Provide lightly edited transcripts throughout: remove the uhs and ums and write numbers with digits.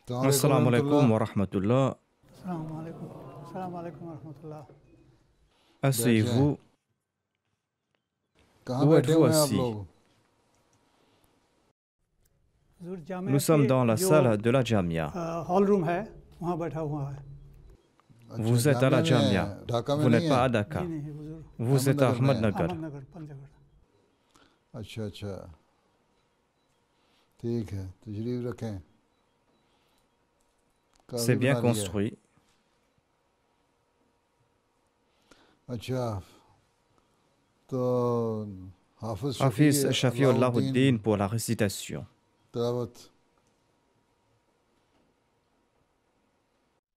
Assalamu alaikum wa rahmatullah. Assalamu alaikum. Assalamu alaikum wa rahmatullah. बैठ जाएं। Asseyez-vous. कहाँ Où बैठे êtes-vous हुए हैं आप assis? लोग? हुजूर Jamia Nous sommes dans la के जो salle de la Jamia. Hall room है वहाँ बैठा हुआ है। अच्छा, Vous êtes à la जामिया Jamia. में, ढाका में Vous नहीं n'êtes pas à है? जी Dakar. नहीं हुजूर, Vous êtes à अहमदनगर में है। Ahmednagar. अहमदनगर पंचगढ़। अच्छा अच्छा, ठीक है, तशरीफ रखें। C'est काफी bien बना ली है। construit. अच्छा, तो हाफिज Hafiz शफी Shafiullahuddin अलाउद्दीन pour la récitation. तिलावत।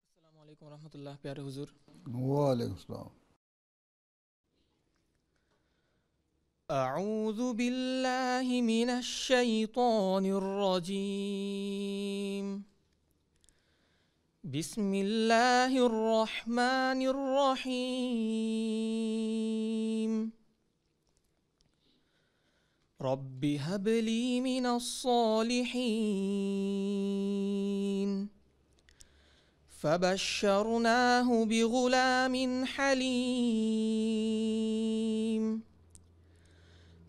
अस्सलाम वालेकुम रहमतुल्लाह प्यारे हुजूर। वालेकुम सलाम। अऊज़ु बिल्लाहि मिनश शैतानिर रजीम। बिस्मिल्लाहिर रहमानिर रहीम। रब्बि हबली मिनस सालिहीन। فبشرناه بغلام حليم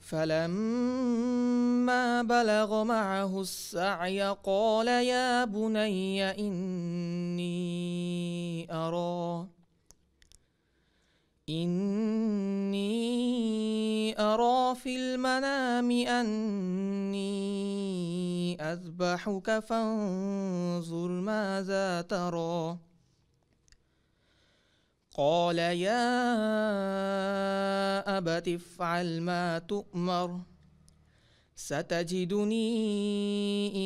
فلما بلغ معه السعي قال يا بني إني أرى في المنام أني أذبحك فانظر ماذا ترى قال يا أبت افعل ما تؤمر ستجدني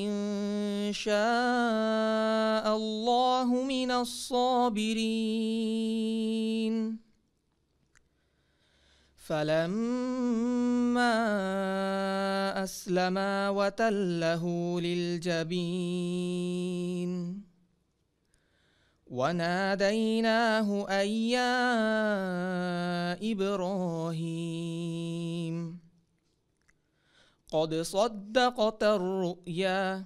إن شاء الله من الصابرين فلما أسلما وتله للجبين وناديناه أن يا إبراهيم قد صدقت الرؤيا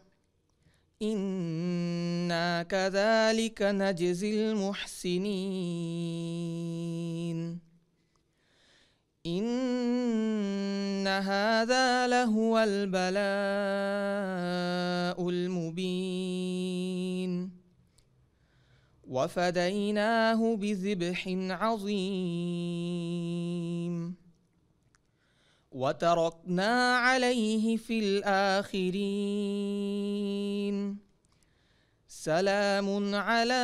إنا كذلك نجزي المحسنين إن هذا لهو البلاء المبين وفديناه بذبح عظيم وتركنا عليه في الآخرين سلام على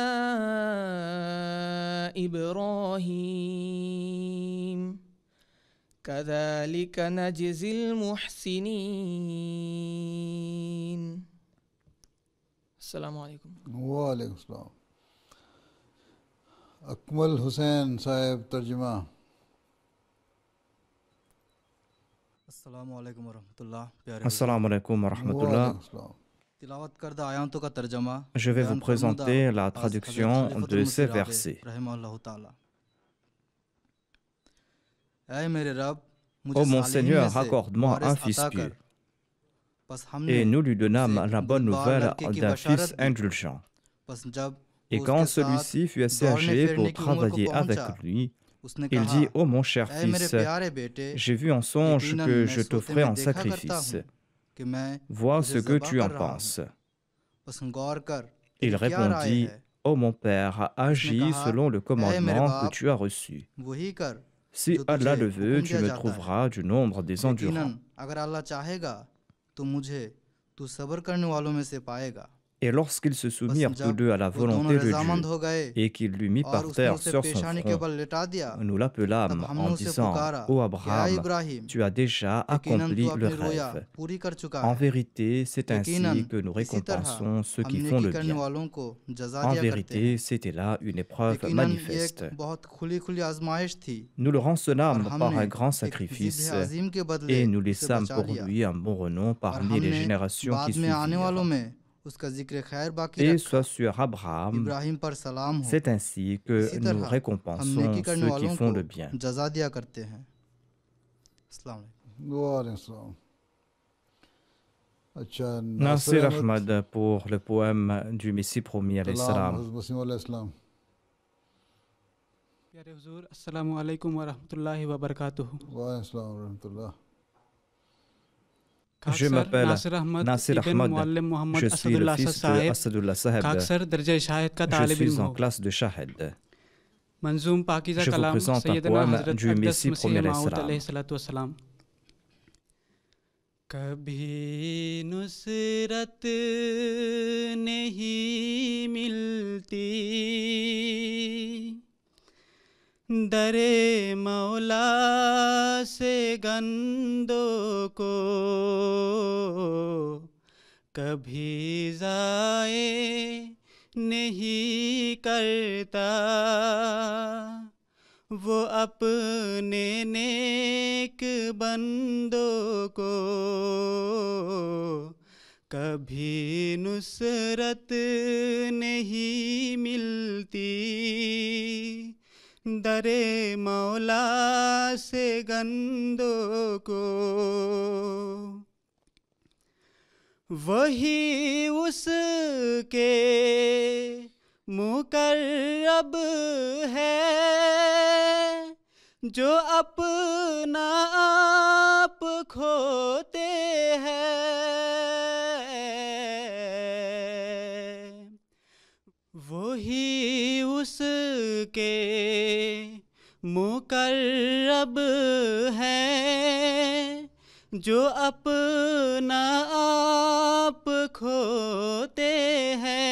إبراهيم كذلك نجزي المحسنين السلام عليكم वालेकुम सलाम। अकमल हुसैन साहब तर्जुमा। अस्सलाम वालेकुम वरहमतुल्लाह प्यारे Assalamu alaikum wa rahmatullah. वालेकुम सलाम। तिलावत करदा आयतों का तर्जमा Je vais vous बयान फरमूदा présenter la आज हज़रत traduction खलीफतुल de मसीह ces राबे versets. रहमतुल्लाह ताला। ऐ मेरे रब मुझे Ô mon सालिहीन में Seigneur, से accorde-moi वारिस un अता fils कर। pieux. बस Et हमने nous lui उसे donnâmes la bonne दुधबार nouvelle लड़के की d'un बशारत fils दी। indulgent. बस जब Et वो quand उसके साथ celui-ci fut assez दौड़ने âgé फिरने pour की उम्र को travailler avec पहुंचा lui, उसने il कहा dit, ô mon cher ऐ मेरे fils, प्यारे बेटे j'ai vu en songe यकीनन que मैं je सोते t'offrais में en देखा करता sacrifice. हूँ कि मैं Vois तुझे ce que ज़बा tu कर en रहा हूँ penses. बस गौर कर Il तेरी क्या राय répondit, है ô mon père, उसने agis कहा selon le ऐ मेरे commandement que बाप tu as reçu. वही कर Si जो Allah तुझे le veut, हुक्म tu दिया me जाता है trouveras du nombre des endurants. यकीनन अगर अल्लाह चाहेगा तो मुझे तू सब्र करने वालों में से पाएगा Et lorsqu'il se बस soumit tous जब deux à la वो दोनों volonté de रजामंद Dieu हो गए et qu'il lui mit और par उसने terre उसे sur son पेशानी के front, बल लिटा दिया nous तब l'appelâmes हमने en उसे disant, पुकारा ô कि ऐ Abraham, इब्राहिम tu as déjà यकीनन तू accompli le अपनी रोया rêve. पूरी कर चुका En है vérité, c'est यकीनन ainsi que nous इसी तरह récompensons ceux हम qui font नेकी le करने bien. वालों को जजा En दिया करते हैं vérité, c'était là une épreuve यकीनन ये एक manifeste. बहुत खुली खुली आजमाइश थी Nous le और rançonnâmes par हमने un grand एक जिद sacrifice अजीम के बदले et nous उसे laissâmes बचा pour लिया lui un bon renom और parmi les हमने générations बाद qui में आने वालों suivirent. में उसका जिक्र खैर बाकी Et रखा soit sur Abraham, इब्राहिम पर सलाम हो c'est ainsi que इसी nous तरह हम नेकी récompensons करने ceux qui वालों font को le bien. जजा दिया करते हैं अस्सलाम वालेकुम। वालेकुम सलाम। अच्छा Nasir Nasir Ahmad pour le poème du Messie promis alayhi सलाम salam. हज़रत मसीह अलैहि सलाम। प्यारे हुजूर अस्सलामु अलैकुम व रहमतुल्लाहि व बरकातुहू। वालेकुम सलाम रहमतुल्लाह। खाक Je सर m'appelle नासिर अहमद Nasir इबन Ahmad. मुअल्लिम Mohammad Je suis le Asadullah fils de Sahib. Asadullah Saheb. खाक सर दर्जा शाहिद का Je तालिब suis इल्म en हो। classe de Shahid. मंजूम पाकीज़ा Je vous कलाम présente un सैयदना poème हज़रत du अक़दस Messie मसीह promis alayhi माऊद salam. अलैहिस्सलातु वस्सलाम। कभी नुसरत नहीं मिलती दरे मौला से गंदों को, कभी ज़ाए नहीं करता वो अपने नेक बंदों को, कभी नुसरत नहीं मिलती दरे मौला से गंदों को। वही उसके मुकर्रब है जो अपना आप खोते हैं। वही उसके मुकर्रब है जो अपना आप खोते हैं।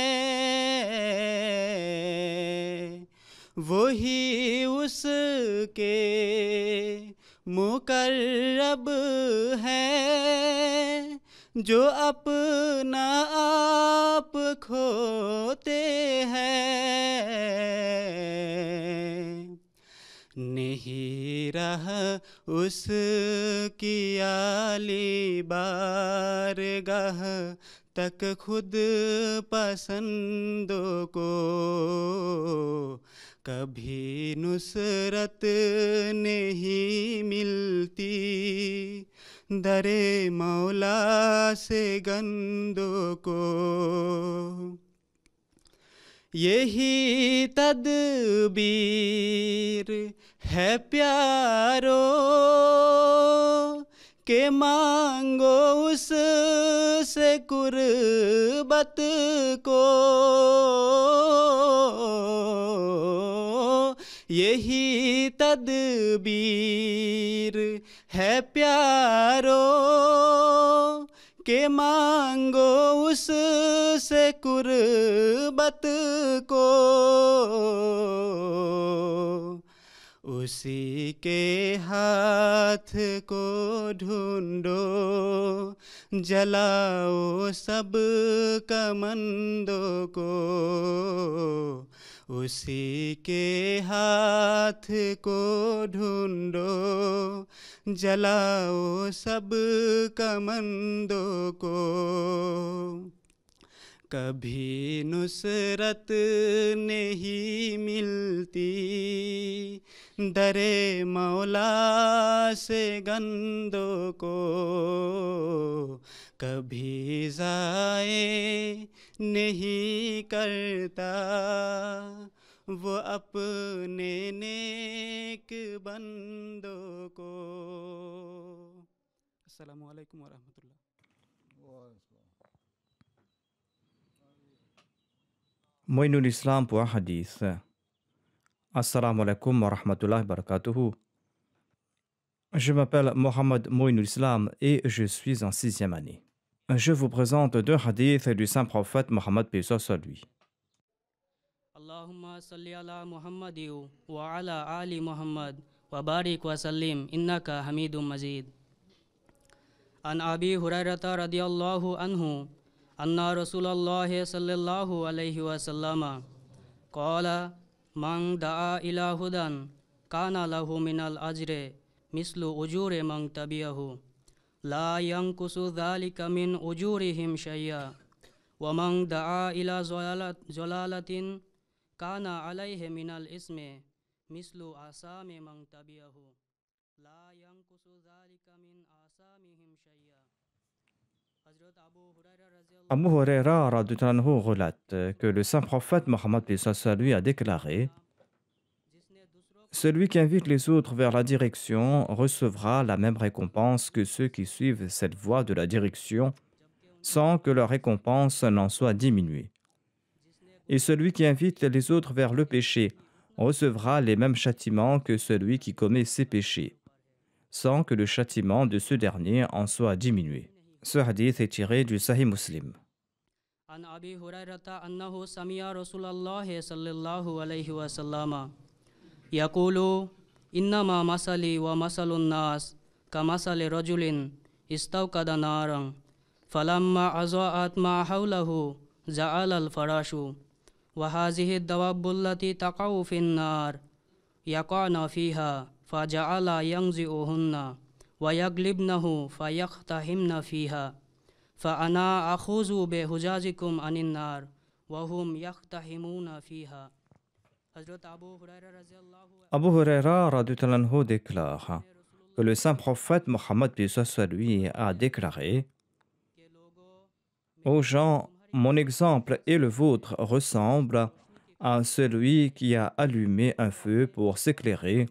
वही उसके मुकर्रब है जो अपना आप खोते हैं। नहीं रहा उसकी आली बारगाह तक खुद पसंदों को, कभी नुसरत नहीं मिलती दरे मौला से गंदों को। यही तदबीर है प्यारो के मांगो उससे कुर्बत को। यही तदबीर है प्यारो के मांगो उससे कुर्बत को। उसी के हाथ को ढूंढो जलाओ सब कमंदों को। उसी के हाथ को ढूंढो जलाओ सब कमंदों को। कभी नुसरत नहीं मिलती दरे मौला से गंदों को, कभी ज़ाए नहीं करता वो अपने नेक बंदों को। अस्सलामु अलैकुम व रहमतुल्लाह। Moïnoul Islam pour un hadith. Assalamu alaikum wa rahmatullahi wa barakatuhu. Je m'appelle Mohamed Moïnoul Islam et je suis en 6e année. Je vous présente deux hadiths du saint prophète Mohammed paix soit sur lui. Allahumma salli ala Muhammad wa ala ali Muhammad wa barik wa sallim innaka hamidum majid. An Abi Hurairata radiyallahu anhu anna Rasulullah sallallahu alayhi wa sallama qala man da'a ila hudan kana lahu minal ajri mislu ujuri man tabi'ahu la yankusu dhalika min ujurihim shay'a wa man da'a ila zalalatin kana alayhi minal ismi mislu asami man tabi'ahu la yankusu dhalika min asamihim shay'a. Abu Huraira radhiyallahu anhu relate que le saint prophète Mohammed lui a déclaré: celui qui invite les autres vers la direction recevra la même récompense que ceux qui suivent cette voie de la direction sans que leur récompense n'en soit diminuée. Et celui qui invite les autres vers le péché recevra les mêmes châtiments que celui qui commet ses péchés, sans que le châtiment de ce dernier en soit diminué. Ce hadith est tiré du Sahih Muslim. عن أبي هريرة أنه سمع رسول الله صلى الله عليه وسلم يقول إنما مثلي ومثل الناس كمثل رجل استوقد نارا فلما أضاءت ما حوله جعل الفراش وهذه الدواب التي تقع في النار يقعن فيها فجعل ينزئهن ويغلبنه فيقتحمن فيها فأنا أخوذ بحجاجكم عن النار وهم يقتحمون فيها. Abu Huraira radhiyallahu anhu déclare que le saint prophète Mohammed lui a déclaré: aux gens, mon exemple et le vôtre ressemblent à celui qui a allumé un feu pour s'éclairer,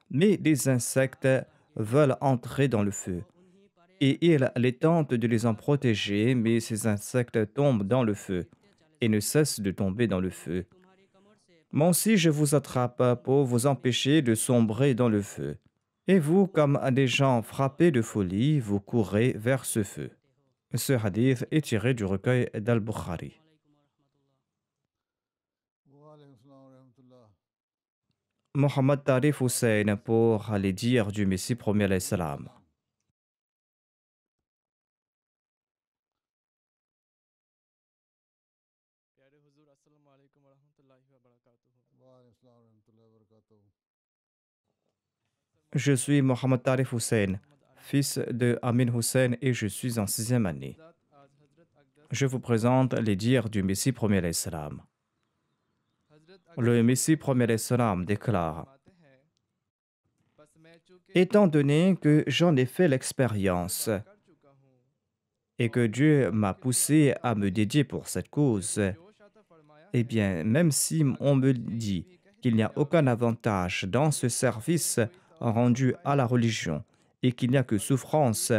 mais des insectes veulent entrer dans le feu. Et il les tente de les en protéger, mais ces insectes tombent dans le feu et ne cessent de tomber dans le feu. Moi aussi, je vous attrape pour vous empêcher de sombrer dans le feu. Et vous, comme des gens frappés de folie, vous courez vers ce feu. Ce hadith est tiré du recueil d'Al-Bukhari. Mohammed Tarif Hussein pour les dires du Messie premier alayhi salam. Je suis Mohammed Tarif Hussein, fils de Amin Hussein, et je suis en 6e année. Je vous présente les dires du Messie premier alayhi salam. Le Messie premier alayhi salam déclare: étant donné que j'en ai fait l'expérience et que Dieu m'a poussé à me dédier pour cette cause, eh bien, même si on me dit qu'il n'y a aucun avantage dans ce service rendu à la religion et qu'il n'y a que souffrance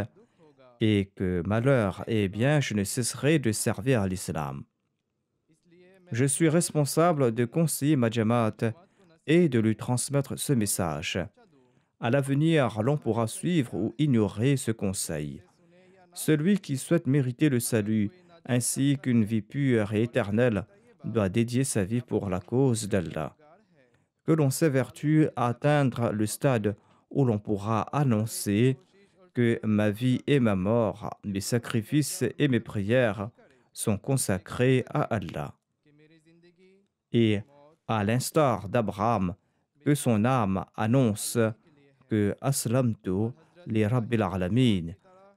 et que malheur, eh bien, je ne cesserai de servir à l'islam. Je suis responsable de conseiller ma Jamaat et de lui transmettre ce message. À l'avenir, l'on pourra suivre ou ignorer ce conseil. Celui qui souhaite mériter le salut ainsi qu'une vie pure et éternelle doit dédier sa vie pour la cause d'Allah. Que l'on s'évertue à atteindre le stade où l'on pourra annoncer que ma vie et ma mort, mes sacrifices et mes prières sont consacrés à Allah. Et à l'instar d'Abraham, que son âme annonce que Aslamtu li Rabbil Alamin,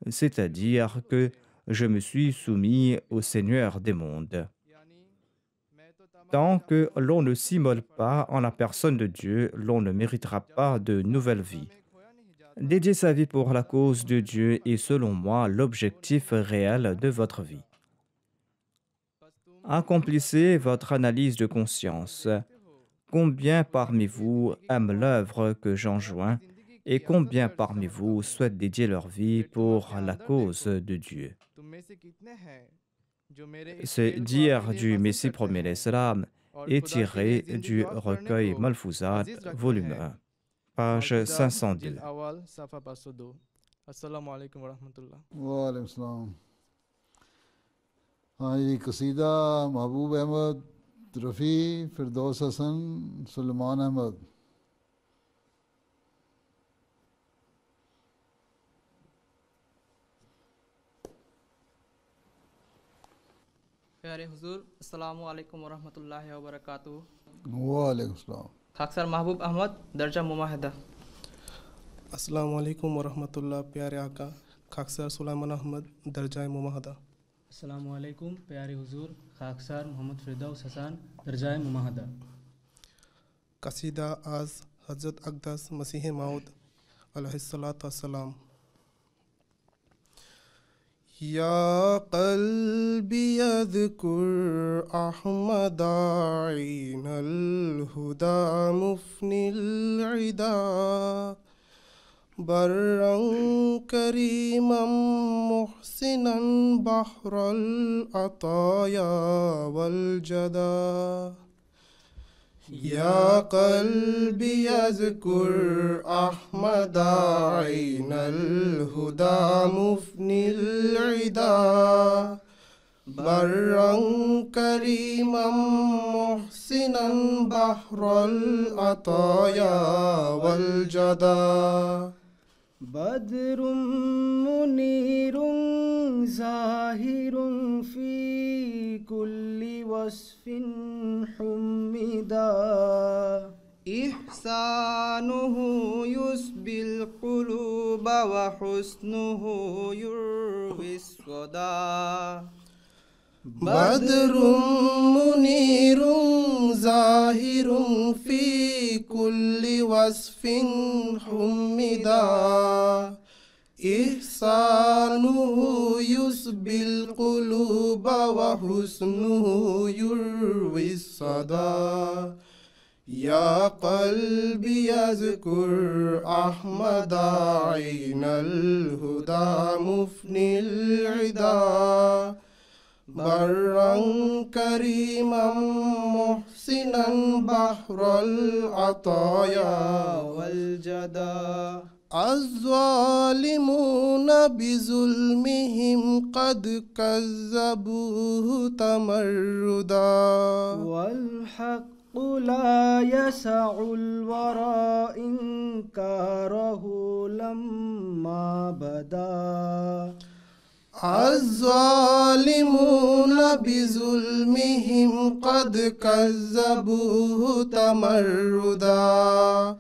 c'est-à-dire que je me suis soumis au Seigneur des mondes. Tant que l'on ne s'immole pas en la personne de Dieu, l'on ne méritera pas de nouvelle vie. Dédier sa vie pour la cause de Dieu est selon moi l'objectif réel de votre vie. Accomplissez votre analyse de conscience. Combien parmi vous aiment l'œuvre que j'enjoins et combien parmi vous souhaitent dédier leur vie pour la cause de Dieu? Ce dire du Messie premier alayhi salam est tiré du recueil Malfouzat, volume 1, page 502. Assalamu alaikum wa rahmatullah. Wa alaikum salam. हाँ ये कसीदा महबूब अहमद रफ़ी फिरदौस हसन सुलेमान अहमद प्यारे हुजूर अस्सलामु अलैकुम व रहमतुल्लाहि व बरकातुहू। वालेकुम सलाम। खाकसर महबूब अहमद दर्जा मुमाहिदा। अस्सलामु अलैकुम व रहमतुल्लाह। प्यारे आका खाकसर सुलेमान अहमद दर्जा मुमाहिदा। अस्सलामु अलैकुम प्यारे हुजूर खाकसार मोहम्मद फिरदौस हसन दर्जाए मुमाहदा। कसीदा आज हज़रत अक़दस मसीह मौद अलैहिस्सलातु वस्सलाम। يا قلبي يذكر أحمد عين الهدى مفني العدا برا كريما محسنا بحر العطايا والجدا يا قلبي يذكر أحمد عين الهدى مفني العدا برا كريما محسنا بحر العطايا والجدا بدر منير زاهر في كل وصف حمدا إحسانه يسبي القلوب وحسنه يروي الصدى بدر منير زاهر في كل وصف حمدا إحسانه يسبي القلوب وحسنه يروي الصدى يا قلبي يذكر أحمد عين الهدى مفني العدا برا كريما محسنا بحر العطايا والجدا الظالمون بظلمهم قد كذبوه تمردا والحق لا يسع الورى إنكاره لما بدا الظالمون بظلمهم قد كذبوه تمردا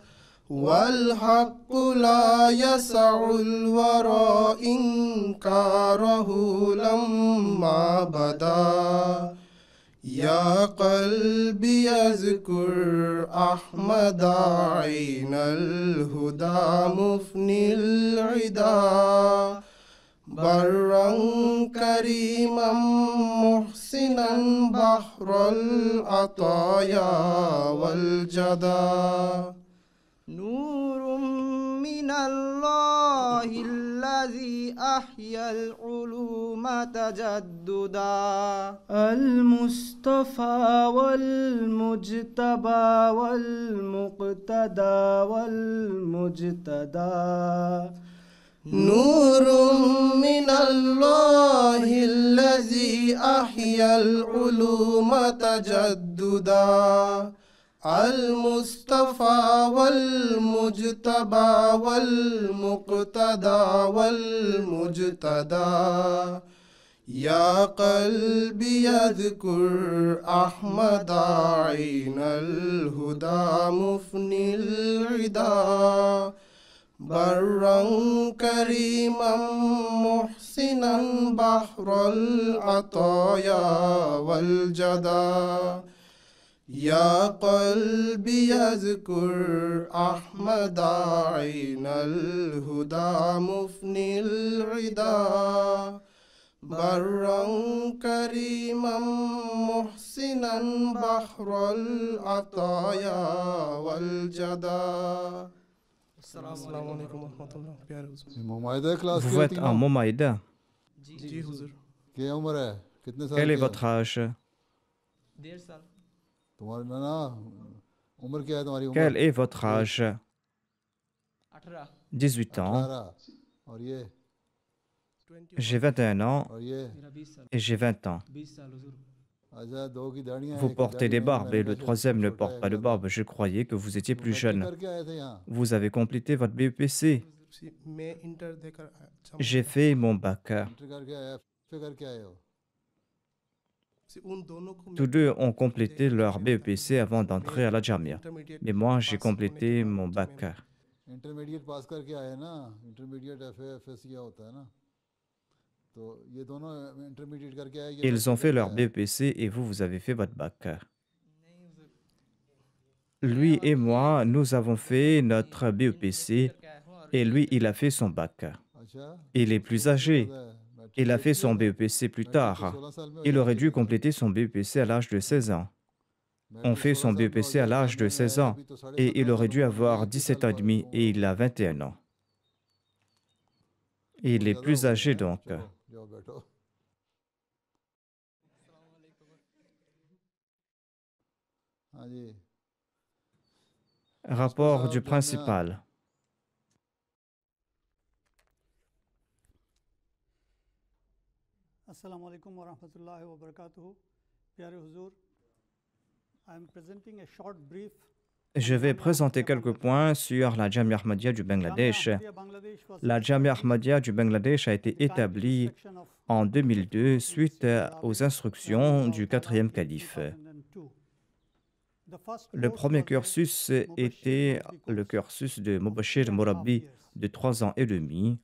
والحق لا يسع الورى إنكاره لما بدا يا قلبي يذكر أحمد عين الهدى مفني العدا برا كريما محسنا بحر العطايا والجدا نور من الله الذي أحيا العلوم تجددا المصطفى والمجتبى والمقتدى والمجتدى نور من الله الذي أحيا العلوم تجددا المصطفى والمجتبى والمقتدى والمجتدى يا قلبي يذكر أحمد عين الهدى مفني العدا برا كريما محسنا بحر العطايا والجدا يا قلبي يذكر أحمد عين الهدى مفني العدا برا كريما محسنا بحر العطايا والجدا السلام عليكم ورحمة الله प्यारे हुजूर मुमाहिदा क्लास Vous के êtes en Momaïda. जी हुजूर क्या उम्र है कितने साल Quel est के votre हो? âge? 1.5 साल तुम्हारी ना उम्र क्या है तुम्हारी Quel उम्र est votre âge? 18 18 ans. 18 और ये J'ai 21 ans और ये मेरा 20 साल et j'ai 20 ans. 20 साल हुजूर अच्छा दो की दाढ़ियां Vous हैं, एक की portez दाढ़ी des नहीं है, barbes मैंने et le कहा troisième ne छोटा porte है pas de ज़्यादा। barbe. Je croyais que vous étiez तुम plus मैट्रिक jeune. करके आए थे यहाँ Vous avez complété votre BEPC. मैं इंटर देकर J'ai fait mon bac. Entry करके आए फिर करके आए हो उन दोनों को Tous deux ont complété leur BEPC avant d'entrer à la Jamia. Mais moi, j'ai complété mon bac. Intermediate pass करके आए ना इंटरमीडिएट एफएस किया होता है ना तो ये दोनों इंटरमीडिएट करके आए ये Ils ont मैट्रिक fait करके leur आए। BEPC et vous avez fait votre bac. Lui et moi, nous avons fait notre BEPC et lui, il a fait son bac. अच्छा Il est plus âgé. ज़्यादा है, Il a fait son BEPC plus tard. Il aurait dû compléter son BEPC à l'âge de 16 ans. On fait son BEPC à l'âge de 16 ans et il aurait dû avoir 17 ans et demi et il a 21 ans. Il est plus âgé donc. Rapport du principal. Assalamu alaikum wa rahmatullahi wa barakatuhu. Pyare Huzur, I am presenting a short brief. Je vais présenter quelques points sur la Jamia Ahmadiyya du Bangladesh. La Jamia Ahmadiyya du Bangladesh a été établie en 2002 suite aux instructions du quatrième calife. Le premier cursus était le cursus de Mubashir Morabbi de 3 ans et demi.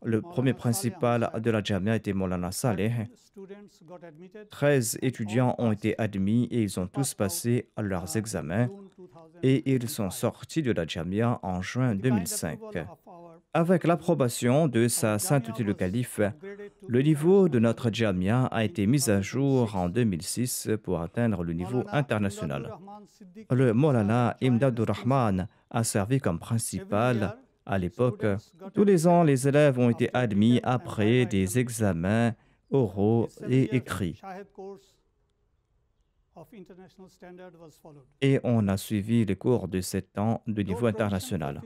Le premier principal de la Jamia était Maulana Saleh. 13 étudiants ont été admis et ils ont tous passé leurs examens et ils sont sortis de la Jamia en juin 2005. Avec l'approbation de Sa Sainteté le Calife, le niveau de notre Jamia a été mis à jour en 2006 pour atteindre le niveau international. Le Maulana Imdadur Rahman a servi comme principal à l'époque. Tous les ans, les élèves ont été admis après des examens oraux et écrits. Et on a suivi les cours de 7 ans de niveau international.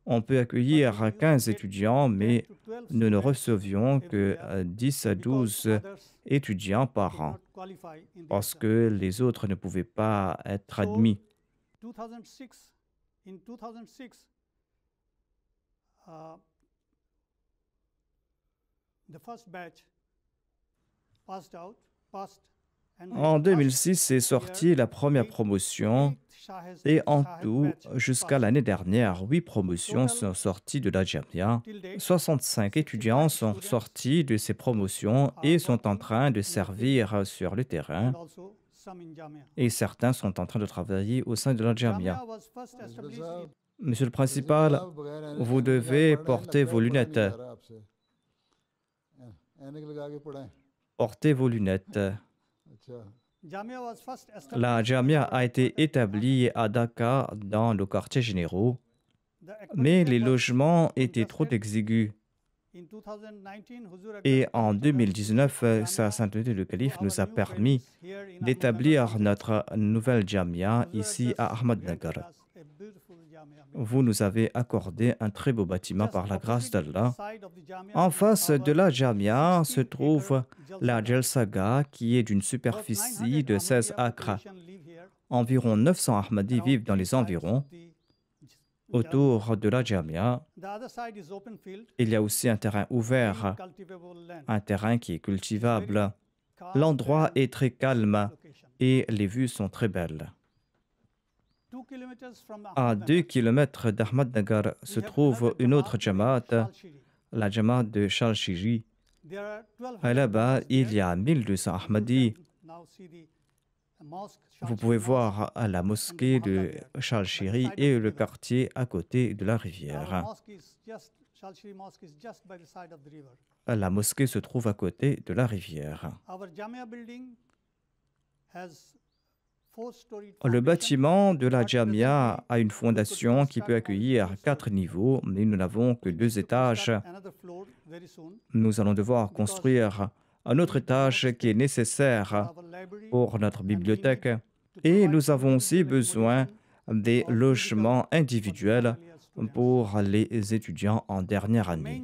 On peut accueillir 15 étudiants, mais nous ne recevions que 10 à 12 étudiants par an, parce que les autres ne pouvaient pas être admis. In 2006, the first batch passed out, En 2006 est sortie la première promotion et en tout, jusqu'à l'année dernière, 8 promotions sont sorties de la Jamia. 65 étudiants sont sortis de ces promotions et sont en train de servir sur le terrain. Et certains sont en train de travailler au sein de la Jamia. Monsieur le principal, vous devez porter vos lunettes. Portez vos lunettes. La Jamia a été établie à Dhaka dans le quartier généraux, mais les logements étaient trop exigus. Et en 2019, Sa Sainteté le Calife nous a permis d'établir notre nouvelle Jamia ici à Ahmadnagar. Vous nous avez accordé un très beau bâtiment par la grâce d'Allah. En face de la Jamia se trouve la Jalsaga qui est d'une superficie de 16 acres. Environ 900 Ahmadis vivent dans les environs. Autour de la Jamia, il y a aussi un terrain ouvert, un terrain qui est cultivable. L'endroit est très calme et les vues sont très belles. À 2 km d'Ahmadnagar se trouve une autre Jamaat, la Jamaat de Shalshiri. Là-bas, il y a 1200 Ahmadis. Vous pouvez voir la mosquée de Shalshiri et le quartier à côté de la rivière. La mosquée se trouve à côté de la rivière. Le bâtiment de la Jamia a une fondation qui peut accueillir 4 niveaux, mais nous n'avons que 2 étages. Nous allons devoir construire un autre étage qui est nécessaire pour notre bibliothèque. Et nous avons aussi besoin des logements individuels pour les étudiants en dernière année.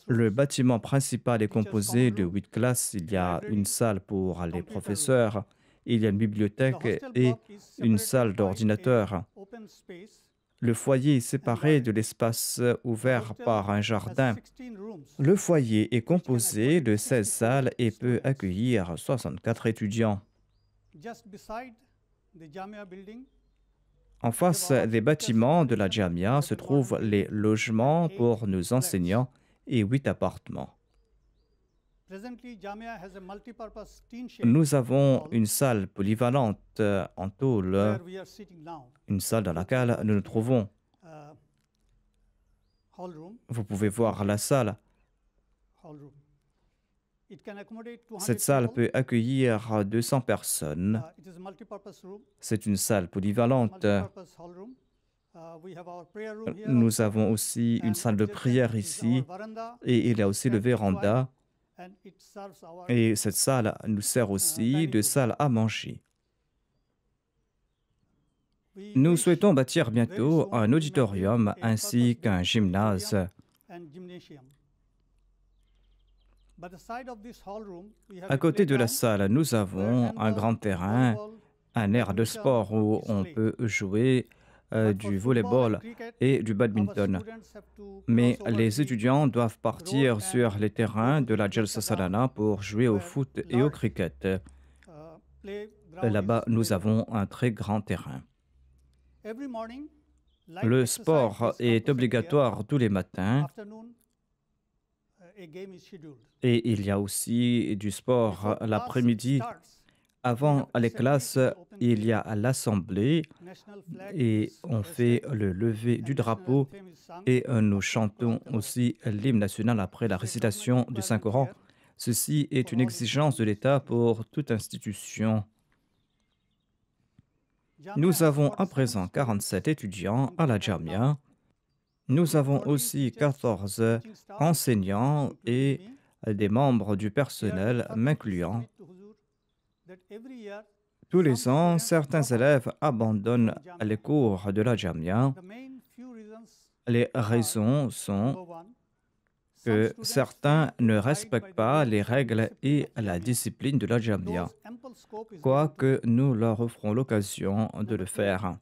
Le bâtiment principal est composé de 8 classes. Il y a une salle pour les professeurs, il y a une bibliothèque et une salle d'ordinateur. Le foyer est séparé de l'espace ouvert par un jardin. Le foyer est composé de 16 salles et peut accueillir 64 étudiants. En face des bâtiments de la Jamia se trouvent les logements pour nos enseignants et 8 appartements. Nous avons une salle polyvalente en tôle, une salle dans laquelle nous nous trouvons. hall room. Vous pouvez voir la salle. Hall room. It can accommodate 200 Cette salle people. peut accueillir 200 personnes. It is a multi-purpose room. C'est une salle polyvalente. Multi-purpose hall room. We have our prayer room here Nous also. avons aussi une And salle de adjacent prière is ici our veranda, et il y a aussi le which can be véranda. and it serves our Et cette salle nous sert aussi de salle à manger. We Nous wish souhaitons bâtir very bientôt soon un to be auditorium building a ainsi qu'un purpose-built gymnase. auditorium and gymnasium. By the side of this hall room, we have À a côté de la playground salle, nous where avons un handball, grand terrain, volleyball, un aire de sport où on peut jouer du volleyball et du badminton. Mais les étudiants doivent partir sur les terrains de la Jalsa Salana pour jouer au foot et au cricket. Là-bas, nous avons un très grand terrain. Le sport est obligatoire tous les matins et il y a aussi du sport l'après-midi. Avant les classes, il y a l'assemblée et on fait le lever du drapeau et nous chantons aussi l'hymne national après la récitation du Saint-Coran. Ceci est une exigence de l'État pour toute institution. Nous avons à présent 47 étudiants à la Jamia. Nous avons aussi 14 enseignants et des membres du personnel m'incluant. Tous les ans, certains élèves abandonnent les cours de la Jamia. Les raisons sont que certains ne respectent pas les règles et la discipline de la Jamia, quoique nous leur offrons l'occasion de le faire.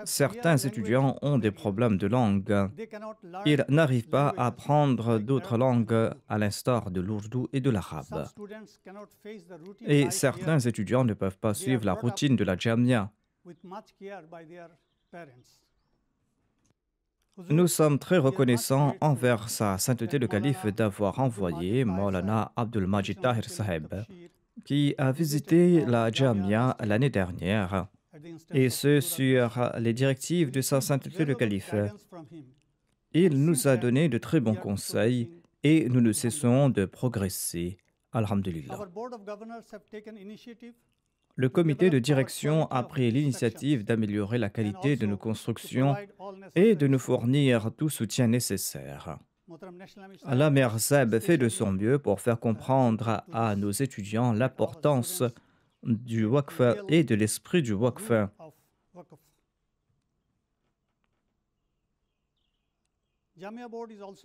Certains étudiants ont des problèmes de langue. Ils n'arrivent pas à apprendre d'autres langues à l'instar de l'ourdou et de l'arabe. Et certains étudiants ne peuvent pas suivre la routine de la Jamia. Nous sommes très reconnaissants envers sa sainteté le calife d'avoir envoyé Maulana Abdul Majid Tahir Saheb, qui a visité la Jamia l'année dernière, et ce sur les directives de sa sainteté le calife. Il nous a donné de très bons conseils et nous ne cessons de progresser. Alhamdulillah. Le comité de direction a pris l'initiative d'améliorer la qualité de nos constructions et de nous fournir tout soutien nécessaire. La mère Zeb fait de son mieux pour faire comprendre à nos étudiants l'importance du waqf et de l'esprit du waqf.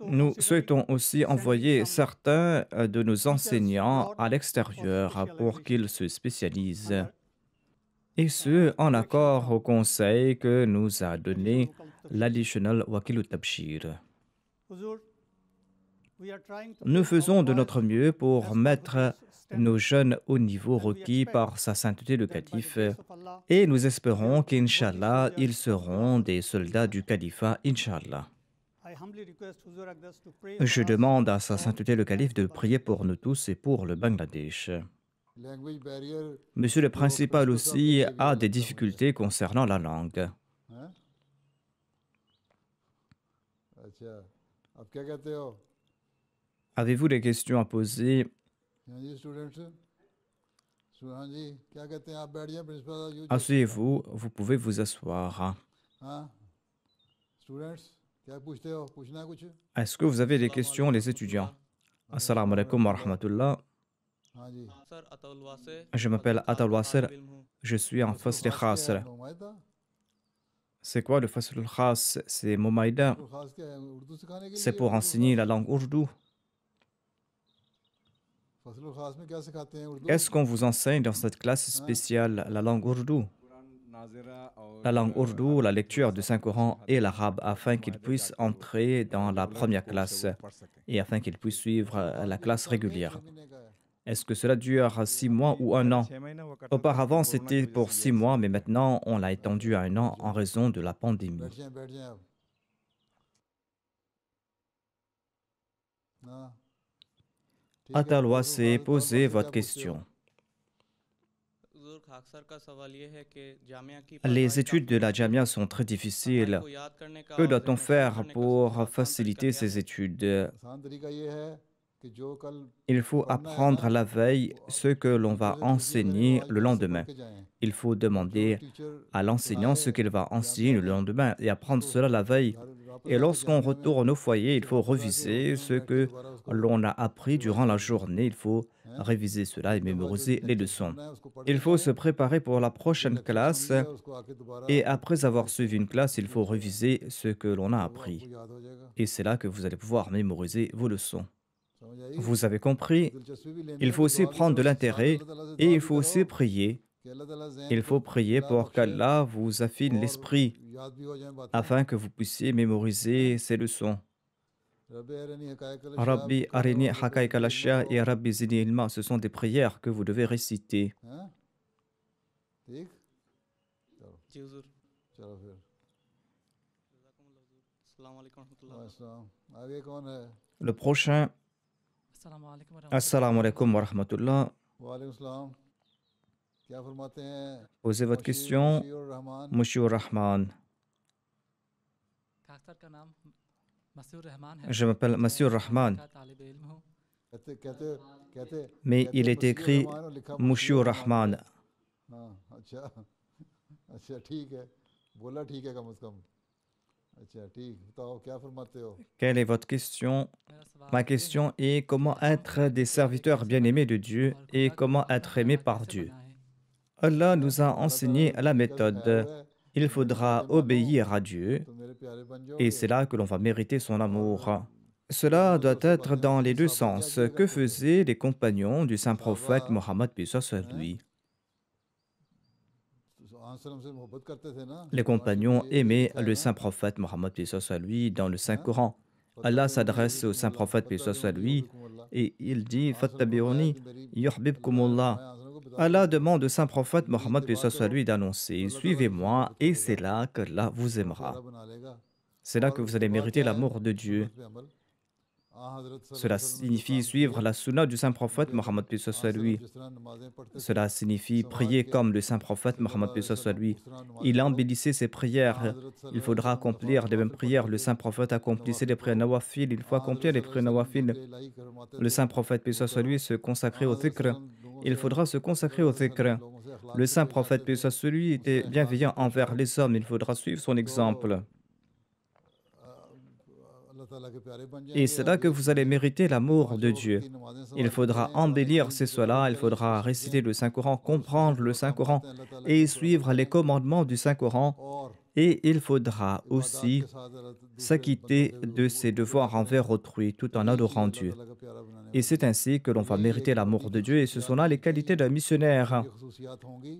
Nous souhaitons aussi envoyer certains de nos enseignants à l'extérieur pour qu'ils se spécialisent. Et ce, en accord au conseil que nous a donné l'additional Wakil Tabshir. Nous faisons de notre mieux pour mettre nos jeunes au niveau requis par sa sainteté le calife et nous espérons qu'Inch'Allah, ils seront des soldats du califat, Inch'Allah. Je demande à sa sainteté le calife de prier pour nous tous et pour le Bangladesh. Monsieur le principal aussi a des difficultés concernant la langue. Avez-vous des questions à poser? Asseyez-vous, vous pouvez vous asseoir. Est-ce que vous avez des questions, les étudiants? Assalamu alaikum wa rahmatullah. Je m'appelle Atal Wasser. Je suis en Fasl Khas. C'est quoi le Fasl Khas? C'est Momaïda. C'est pour enseigner la langue ourdou. Qu'est-ce qu'on vous enseigne dans cette classe spéciale, la langue ourdou? La langue ourdou, la lecture du Saint-Coran et l'arabe afin qu'ils puissent entrer dans la première classe et afin qu'ils puissent suivre la classe régulière. Est-ce que cela dure 6 mois ou 1 an? Auparavant, c'était pour 6 mois, mais maintenant, on l'a étendu à 1 an en raison de la pandémie. Atalwa, c'est poser votre question. Les études de la Jamia sont très difficiles. Que doit-on faire pour faciliter ces études? आसान तरीका ये है कि जो कल Il faut apprendre la veille ce que l'on va enseigner le lendemain. Il faut demander à l'enseignant ce qu'il va enseigner le lendemain et apprendre cela la veille. Et lorsqu'on retourne au foyer, il faut réviser ce que l'on a appris durant la journée. Il faut réviser cela et mémoriser les leçons. Il faut se préparer pour la prochaine classe et après avoir suivi une classe, il faut réviser ce que l'on a appris. Et c'est là que vous allez pouvoir mémoriser vos leçons. Vous avez compris? Il faut aussi prendre de l'intérêt et il faut aussi prier. Il faut prier pour qu'Allah vous affine l'esprit afin que vous puissiez mémoriser ces leçons. Rabbi arini hakaik al-ashya et Rabbi zidni ilma, ce sont des prières que vous devez réciter. ठीक जी हुजूर चलो फिर अस्सलाम वालेकुम रहमतुल्लाह अस्सलाम आगे कौन है Le prochain. Assalamu alaikum wa rahmatullah. वालेकुम सलाम क्या फरमाते हैं Posez votre question, Musheer Rahman Monsieur Rahman. Je m'appelle Monsieur Rahman, कहते mais il est écrit Monsieur Rahman. हाँ अच्छा अच्छा ठीक है बोला ठीक है कम से कम अच्छा ठीक बताओ क्या फरमाते हो Quelle est votre question? Ma question est comment être des serviteurs bien-aimés de Dieu et comment être aimés par Dieu. Allah nous a enseigné la méthode. Il faudra obéir à Dieu तो मेरे प्यारे बन जाओ et c'est là que l'on va mériter son amour. Cela doit être dans les deux sens. Que faisaient les compagnons du saint prophète Mohammed paix soit lui? Answer से मोहब्बत करते थे ना Les compagnons aimaient le saint prophète Mohammed paix soit lui dans le Saint-Coran. Allah s'adresse au saint prophète paix soit lui et il dit Fattabi'uni yuhbibkumullah. Allah demande au saint prophète Mohammed paix soit lui d'annoncer suivez-moi et c'est là qu'Allah vous aimera. C'est là que vous allez mériter l'amour de Dieu. Cela signifie suivre la sunna du saint prophète Mohammed paix soit lui. Cela signifie prier comme le saint prophète Mohammed paix soit lui. Il embellissait ses prières. Il faudra accomplir les mêmes prières. Le saint prophète accomplissait les prières nawafil. Il faut accomplir les prières nawafil. Le saint prophète paix soit lui se consacrait au dhikr. Il faudra se consacrer au dhikr. Le saint prophète paix soit lui était bienveillant envers les hommes. Il faudra suivre son exemple. Et c'est là que vous allez mériter l'amour de Dieu. Il faudra embellir ces soins-là, il faudra réciter le Saint-Coran, comprendre le Saint-Coran et suivre les commandements du Saint-Coran. Et il faudra aussi s'acquitter de ses devoirs envers autrui tout en adorant Dieu. Et c'est ainsi que l'on va mériter l'amour de Dieu et ce sont là les qualités d'un missionnaire.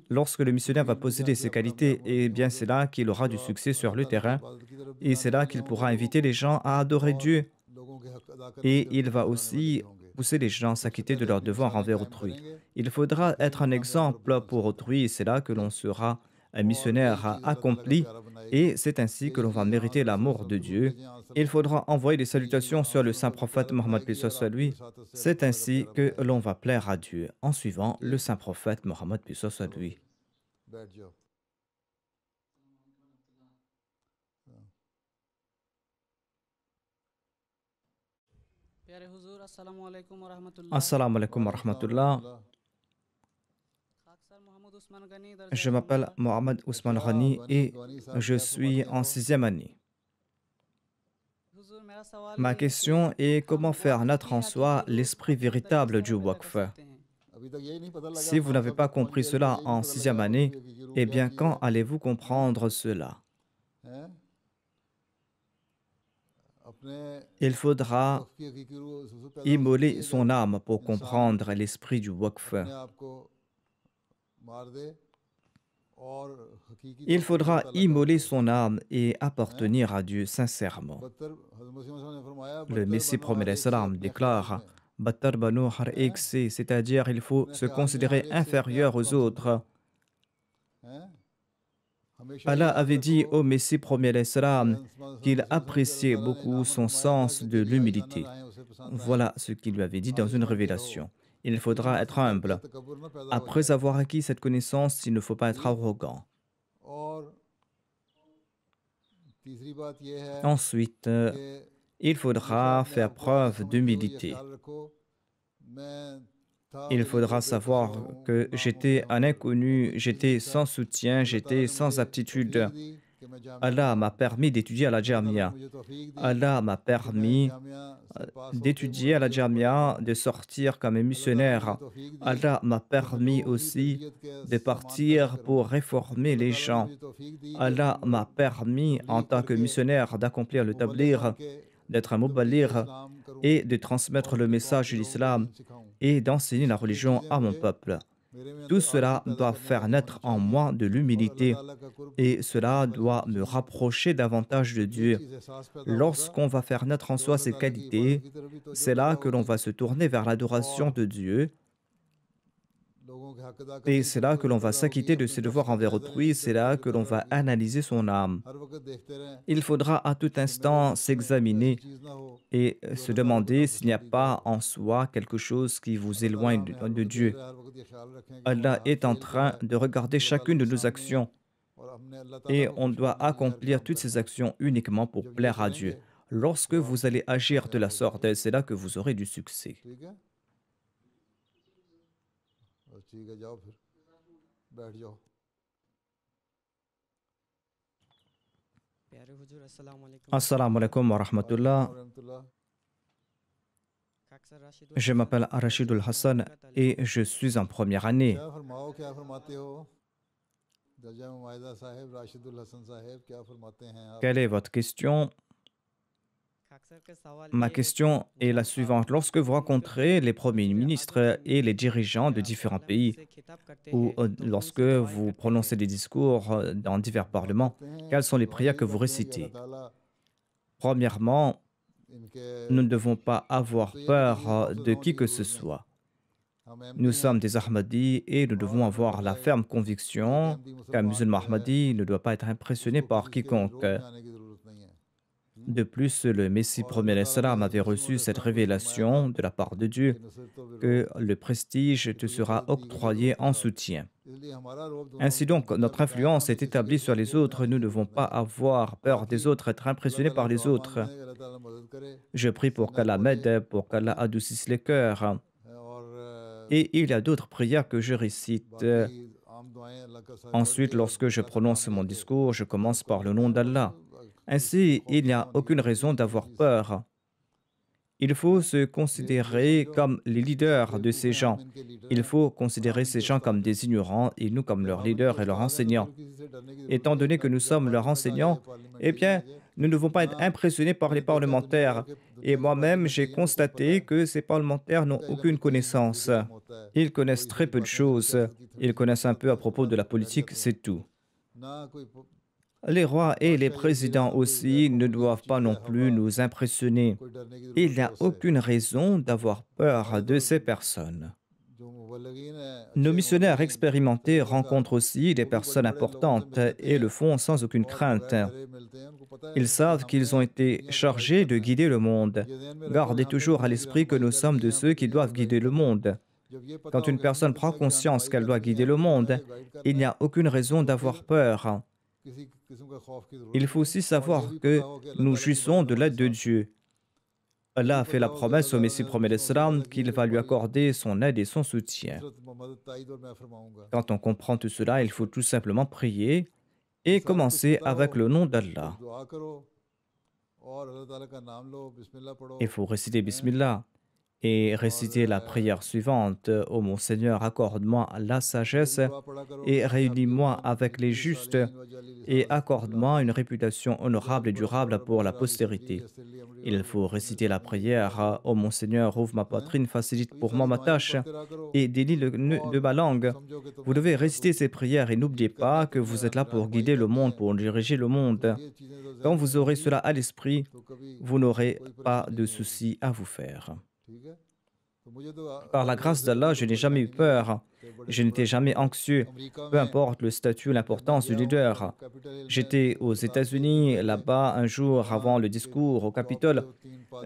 Lorsque le missionnaire va posséder ces qualités, eh bien c'est là qu'il aura du succès sur le terrain et c'est là qu'il pourra inviter les gens à adorer Dieu et il va aussi pousser les gens à s'acquitter de leurs devoirs envers autrui. Il faudra être un exemple pour autrui et c'est là que l'on sera un missionnaire accompli et c'est ainsi que l'on va mériter l'amour de Dieu. Il faudra envoyer des salutations sur le saint prophète Mohammed paix soit lui. C'est ainsi que l'on va plaire à Dieu en suivant le saint prophète Mohammed paix soit lui. Assalamu alaikum wa rahmatullah. Je m'appelle Mohamed Ousmane Ghani et je suis en 6e année. Ma question est comment faire naître en soi l'esprit véritable du Waqf. Si vous n'avez pas compris cela en 6e année, eh bien quand allez-vous comprendre cela? Il faudra immoler son âme pour comprendre l'esprit du Waqf. Il faudra immoler son âme et appartenir à Dieu sincèrement. Le Messie promet salam déclare Battar banu har ekse, c'est-à-dire il faut se considérer inférieur aux autres. Allah avait dit au Messie promet salam qu'il appréciait beaucoup son sens de l'humilité. Voilà ce qu'il lui avait dit dans une révélation. il faudra être humble. Après avoir acquis cette connaissance, il ne faut pas être arrogant. Ensuite, il faudra faire preuve d'humilité. Il faudra savoir que j'étais un inconnu, j'étais sans soutien, j'étais sans aptitude. Allah m'a permis d'étudier à la Jamia. Allah m'a permis d'étudier à la Jamia, de sortir comme missionnaire. Allah m'a permis aussi de partir pour réformer les gens. Allah m'a permis, en tant que missionnaire, d'accomplir le tablir, d'être un muballigh et de transmettre le message de l'islam et d'enseigner la religion à mon peuple. Tout cela doit faire naître en moi de l'humilité et cela doit me rapprocher davantage de Dieu. Lorsqu'on va faire naître en soi ces qualités, c'est là que l'on va se tourner vers l'adoration de Dieu et c'est là que l'on va s'acquitter de ses devoirs envers autrui, c'est là que l'on va analyser son âme. Il faudra à tout instant s'examiner et se demander s'il n'y a pas en soi quelque chose qui vous éloigne de Dieu. Allah est en train de regarder chacune de nos actions et on doit accomplir toutes ces actions uniquement pour plaire à Dieu. Lorsque vous allez agir de la sorte, c'est là que vous aurez du succès. Assalamu alaikum wa rahmatullah. Je m'appelle Rashidul Hassan et je suis en première année. Quelle est votre question? Ma question est la suivante. Lorsque vous rencontrez les premiers ministres et les dirigeants de différents pays, ou lorsque vous prononcez des discours dans divers parlements, quelles sont les prières que vous récitez? Premièrement, nous ne devons pas avoir peur de qui que ce soit. Nous sommes des Ahmadis et nous devons avoir la ferme conviction qu'un musulman Ahmadi ne doit pas être impressionné par quiconque. De plus, le Messie premier salam avait reçu cette révélation de la part de Dieu que le prestige te sera octroyé en soutien. Ainsi donc, notre influence est établie sur les autres. Nous ne devons pas avoir peur des autres, être impressionnés par les autres. Je prie pour qu'Allah m'aide, pour qu'Allah adoucisse les cœurs. Et il y a d'autres prières que je récite. Ensuite, lorsque je prononce mon discours, je commence par le nom d'Allah. Ainsi, il n'y a aucune raison d'avoir peur. Il faut se considérer comme les leaders de ces gens. Il faut considérer ces gens comme des ignorants et nous comme leurs leaders et leurs enseignants. Étant donné que nous sommes leurs enseignants, eh bien, nous ne devons pas être impressionnés par les parlementaires. Et moi-même, j'ai constaté que ces parlementaires n'ont aucune connaissance. Ils connaissent très peu de choses. Ils connaissent un peu à propos de la politique, c'est tout. Les rois et les présidents aussi ne doivent pas non plus nous impressionner. Il n'y a aucune raison d'avoir peur de ces personnes. Nos missionnaires expérimentés rencontrent aussi des personnes importantes et le font sans aucune crainte. Ils savent qu'ils ont été chargés de guider le monde. Gardez toujours à l'esprit que nous sommes de ceux qui doivent guider le monde. Quand une personne prend conscience qu'elle doit guider le monde, il n'y a aucune raison d'avoir peur. Il faut aussi savoir que nous jouissons de l'aide de Dieu. Allah a fait la promesse au Messie premier salam qu'il va lui accorder son aide et son soutien. Quand on comprend tout cela, il faut tout simplement prier et commencer avec le nom d'Allah. Il faut réciter Bismillah et réciter la prière suivante. Ô mon Seigneur, accorde-moi la sagesse et réunis-moi avec les justes et accorde-moi une réputation honorable et durable pour la postérité. Il faut réciter la prière. Ô mon Seigneur, ouvre ma poitrine, facilite pour moi ma tâche et délie le nœud de ma langue. Vous devez réciter ces prières et n'oubliez pas que vous êtes là pour guider le monde, pour diriger le monde. Quand vous aurez cela à l'esprit, vous n'aurez pas de soucis à vous faire. Par la grâce d'Allah, je n'ai jamais eu peur. Je n'étais jamais anxieux, peu importe le statut, l'importance du leader. J'étais aux États-Unis, là-bas, un jour avant le discours au Capitole.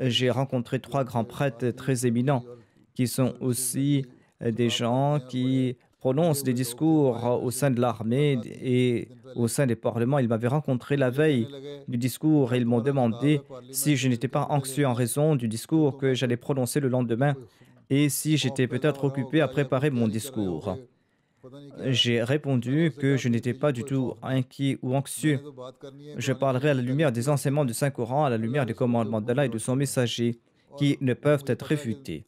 J'ai rencontré 3 grands prêtres très éminents qui sont aussi des gens qui prononcent des discours au sein de l'armée et au sein des parlements. Ils m'avaient rencontré la veille du discours et ils m'ont demandé si je n'étais pas anxieux en raison du discours que j'allais prononcer le lendemain et si j'étais peut-être occupé à préparer mon discours. J'ai répondu que je n'étais pas du tout inquiet ou anxieux. Je parlerai à la lumière des enseignements du Saint-Coran, à la lumière des commandements d'Allah et de son messager, qui ne peuvent être réfutés.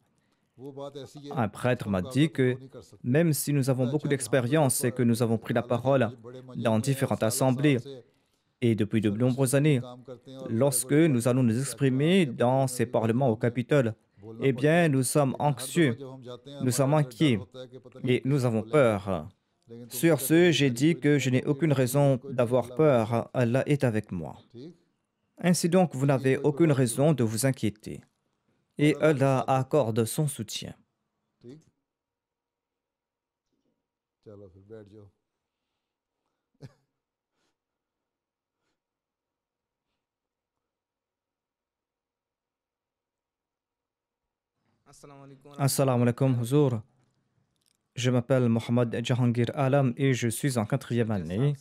Un prêtre m'a dit que même si nous avons beaucoup d'expérience et que nous avons pris la parole dans différentes assemblées et depuis de nombreuses années, lorsque nous allons nous exprimer dans ces parlements au Capitole, eh bien, nous sommes anxieux, nous sommes inquiets et nous avons peur. Sur ce, j'ai dit que je n'ai aucune raison d'avoir peur, Allah est avec moi. Ainsi donc, vous n'avez aucune raison de vous inquiéter. Et Allah accorde son soutien. Assalamu alaikum, Huzour. Je m'appelle Mohamed Jahangir Alam et je suis en 4e année.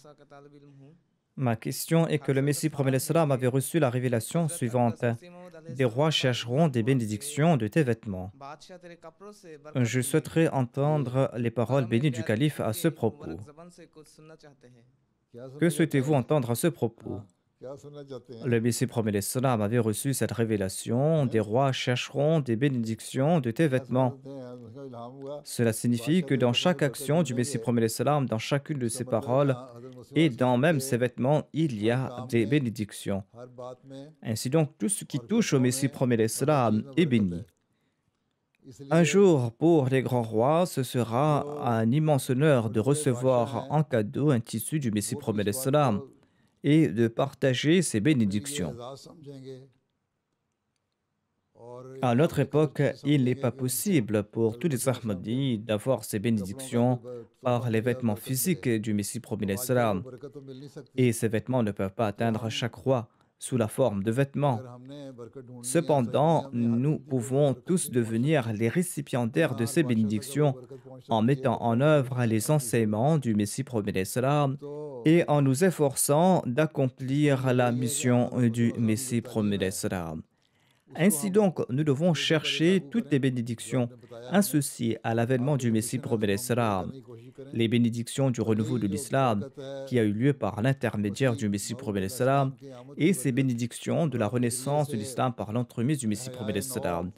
Ma question est que le Messie promet l'Islam avait reçu la révélation suivante. Des rois chercheront des bénédictions de tes vêtements. Je souhaiterais entendre les paroles bénies du calife à ce propos. Que souhaitez-vous entendre à ce propos? Le Messie promet l'Islam avait reçu cette révélation. Des rois chercheront des bénédictions de tes vêtements. Cela signifie que dans chaque action du Messie promet l'Islam, dans chacune de ses paroles et dans même ses vêtements, il y a des bénédictions. Ainsi donc, tout ce qui touche au Messie promet l'Islam est béni. Un jour, pour les grands rois, ce sera un immense honneur de recevoir en cadeau un tissu du Messie promet l'Islam et de partager ses bénédictions. À notre époque, il n'est pas possible pour tous les Ahmadis d'avoir ces bénédictions par les vêtements physiques du Messie promis l'Islam. Et ces vêtements ne peuvent pas atteindre chaque roi sous la forme de vêtements. Cependant, nous pouvons tous devenir les récipiendaires de ces bénédictions en mettant en œuvre les enseignements du Messie promis l'Islam et en nous efforçant d'accomplir la mission du Messie promis l'Islam. Ainsi donc, nous devons chercher toutes les bénédictions associées à l'avènement du Messie promis l'Islam, les bénédictions du renouveau de l'Islam qui a eu lieu par l'intermédiaire du Messie promis l'Islam et ces bénédictions de la renaissance de l'Islam par l'entremise du Messie promis l'Islam.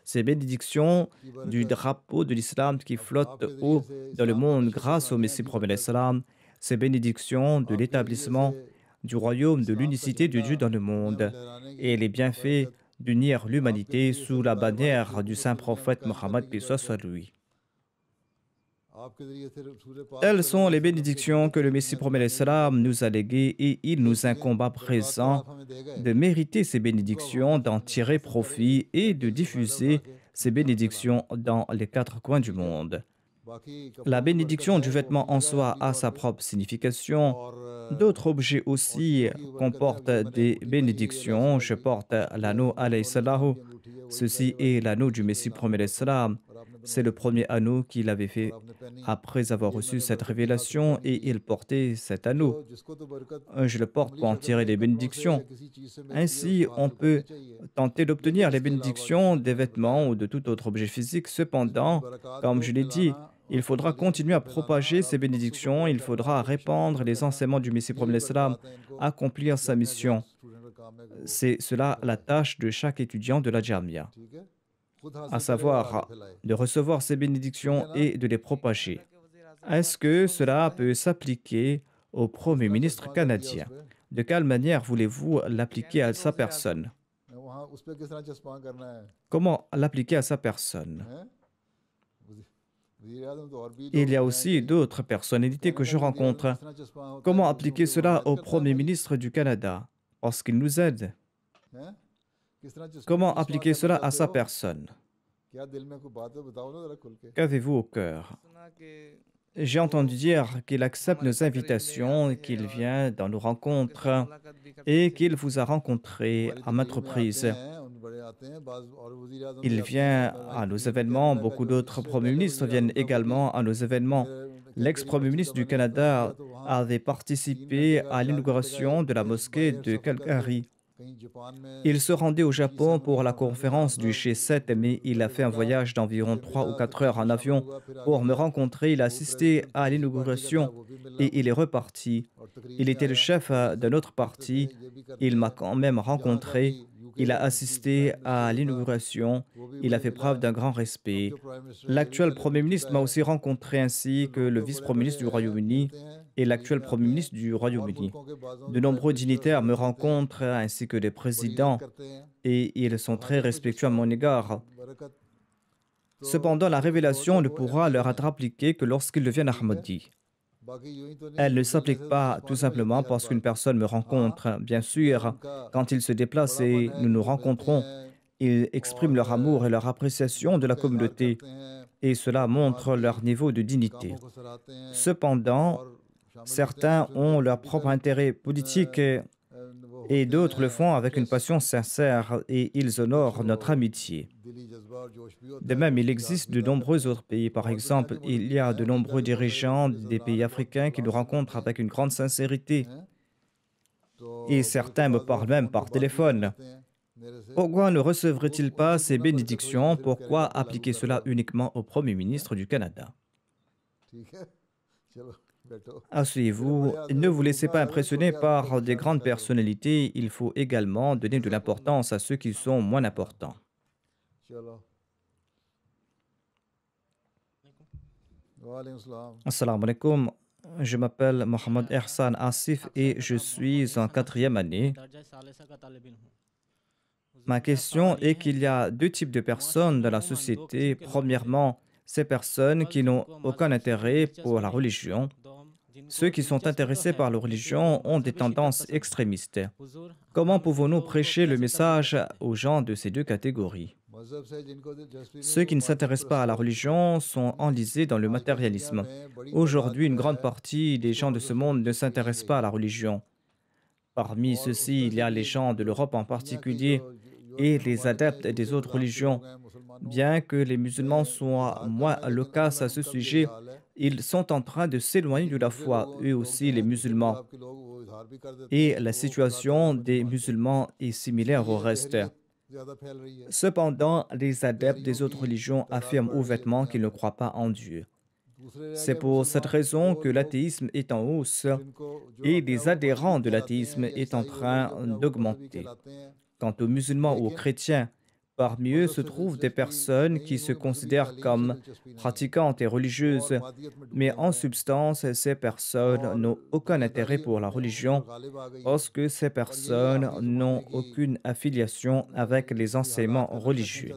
Ces bénédictions du drapeau de l'Islam qui flotte haut dans le monde grâce au Messie promis l'Islam, ces bénédictions de l'établissement du royaume de l'unicité de Dieu dans le monde et les bienfaits d'unir l'humanité sous la bannière du saint prophète Mohammed, paix soit lui. Telles sont les bénédictions que le Messie promet l'Islam nous a léguées et il nous incombe à présent de mériter ces bénédictions, d'en tirer profit et de diffuser ces bénédictions dans les 4 coins du monde. La bénédiction du vêtement en soi a sa propre signification. D'autres objets aussi comportent des bénédictions. Je porte l'anneau alayhi salahu. Ceci est l'anneau du Messie promet l'Islam. C'est le premier anneau qu'il avait fait après avoir reçu cette révélation et il portait cet anneau. Je le porte pour en tirer des bénédictions. Ainsi, on peut tenter d'obtenir les bénédictions des vêtements ou de tout autre objet physique. Cependant, comme je l'ai dit, il faudra continuer à propager ces bénédictions, il faudra répandre les enseignements du Messie promet l'Islam, accomplir sa mission. C'est cela la tâche de chaque étudiant de la Jamia, à savoir de recevoir ces bénédictions et de les propager. Est-ce que cela peut s'appliquer au Premier ministre canadien? De quelle manière voulez-vous l'appliquer à sa personne? Comment l'appliquer à sa personne? Il y a aussi d'autres personnalités que je rencontre. Comment appliquer cela au Premier ministre du Canada? Parce qu'il nous aide. Comment appliquer cela à sa personne? Qu'avez-vous au cœur? J'ai entendu dire qu'il accepte nos invitations, qu'il vient dans nos rencontres et qu'il vous a rencontré à maintes reprises. Il vient à nos événements, beaucoup d'autres premiers ministres viennent également à nos événements. L'ex-premier ministre du Canada avait participé à l'inauguration de la mosquée de Calgary. Il se rendait au Japon pour la conférence du G7, mais il a fait un voyage d'environ 3 ou 4 heures en avion pour me rencontrer. Il a assisté à l'inauguration et il est reparti. Il était le chef d'un autre parti. Il m'a quand même rencontré. Il a assisté à l'inauguration. Il a fait preuve d'un grand respect. L'actuel Premier ministre m'a aussi rencontré ainsi que le vice-premier ministre du Royaume-Uni et l'actuel Premier ministre du Royaume-Uni. De nombreux dignitaires me rencontrent ainsi que des présidents et ils sont très respectueux à mon égard. Cependant, la révélation ne pourra leur être appliquée que lorsqu'ils deviennent Ahmadis. Elle ne s'applique pas tout simplement parce qu'une personne me rencontre. Bien sûr, quand ils se déplacent et nous nous rencontrons, ils expriment leur amour et leur appréciation de la communauté et cela montre leur niveau de dignité. Cependant, certains ont leur propre intérêt politique et d'autres le font avec une passion sincère et ils honorent notre amitié. De même, il existe de nombreux autres pays. Par exemple, il y a de nombreux dirigeants des pays africains qui nous rencontrent avec une grande sincérité. Et certains me parlent même par téléphone. Pourquoi ne recevraient-ils pas ces bénédictions? Pourquoi appliquer cela uniquement au Premier ministre du Canada? Asseyez-vous, ne vous laissez pas impressionner par des grandes personnalités. Il faut également donner de l'importance à ceux qui sont moins importants. Assalamu alaikum. Je m'appelle Mohamed Ehsan Asif et je suis en 4e année. Ma question est qu'il y a deux types de personnes dans la société. Premièrement, ces personnes qui n'ont aucun intérêt pour la religion. Ceux qui sont intéressés par la religion ont des tendances extrémistes. Comment pouvons-nous prêcher le message aux gens de ces deux catégories? Ceux qui ne s'intéressent pas à la religion sont enlisés dans le matérialisme. Aujourd'hui, une grande partie des gens de ce monde ne s'intéressent pas à la religion. Parmi ceux-ci, il y a les gens de l'Europe en particulier et les adeptes des autres religions. Bien que les musulmans soient moins loquaces à ce sujet, ils sont en train de s'éloigner de la foi, eux aussi les musulmans. Et la situation des musulmans est similaire au reste. Cependant, les adeptes des autres religions affirment ouvertement qu'ils ne croient pas en Dieu. C'est pour cette raison que l'athéisme est en hausse et les adhérents de l'athéisme est en train d'augmenter. Quant aux musulmans ou aux chrétiens, parmi eux se trouvent des personnes qui se considèrent comme pratiquantes et religieuses, mais en substance, ces personnes n'ont aucun intérêt pour la religion parce que ces personnes n'ont aucune affiliation avec les enseignements religieux.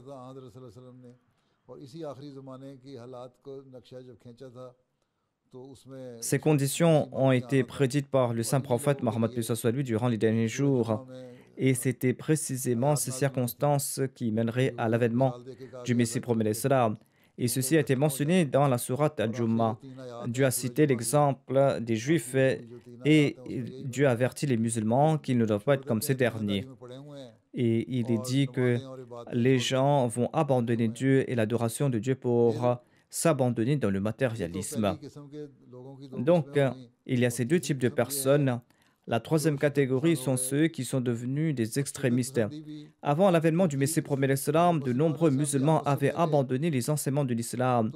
Ces conditions ont été prédites par le saint prophète Mohammed durant les derniers jours. Et c'était précisément ces circonstances qui mèneraient à l'avènement du Messie promet l'Islam. Et ceci a été mentionné dans la sourate Al-Jumma. Dieu a cité l'exemple des Juifs et Dieu avertit les musulmans qu'ils ne doivent pas être comme ces derniers. Et il est dit que les gens vont abandonner Dieu et l'adoration de Dieu pour s'abandonner dans le matérialisme. Donc, il y a ces deux types de personnes. La troisième catégorie sont ceux qui sont devenus des extrémistes. Avant l'avènement du Messie promet l'Islam, de nombreux musulmans avaient abandonné les enseignements de l'Islam.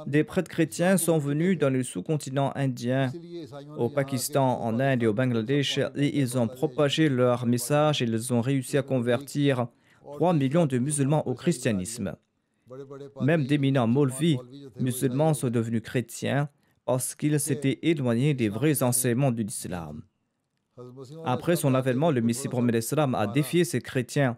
Des prêtres chrétiens sont venus dans le sous-continent indien, au Pakistan, en Inde et au Bangladesh, et ils ont propagé leur message et ils ont réussi à convertir 3 millions de musulmans au christianisme. Même d'éminents Maulvis musulmans sont devenus chrétiens parce qu'ils s'étaient éloignés des vrais enseignements de l'islam. Après son avènement, le Messie promet l'Islam a défié ces chrétiens.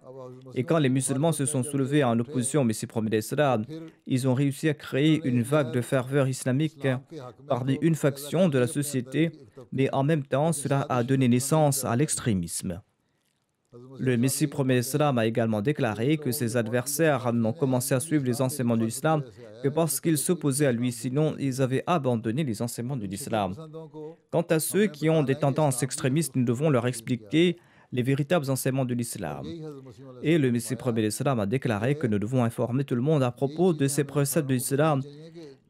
Et quand les musulmans se sont soulevés en opposition au Messie promet l'Islam, ils ont réussi à créer une vague de ferveur islamique parmi une faction de la société, mais en même temps, cela a donné naissance à l'extrémisme. Le Messie promet l'Islam a également déclaré que ses adversaires n'ont commencé à suivre les enseignements de l'islam que parce qu'ils s'opposaient à lui, sinon ils avaient abandonné les enseignements de l'islam. Quant à ceux qui ont des tendances extrémistes, nous devons leur expliquer les véritables enseignements de l'islam. Et le Messie premier de l'islam a déclaré que nous devons informer tout le monde à propos de ces préceptes de l'islam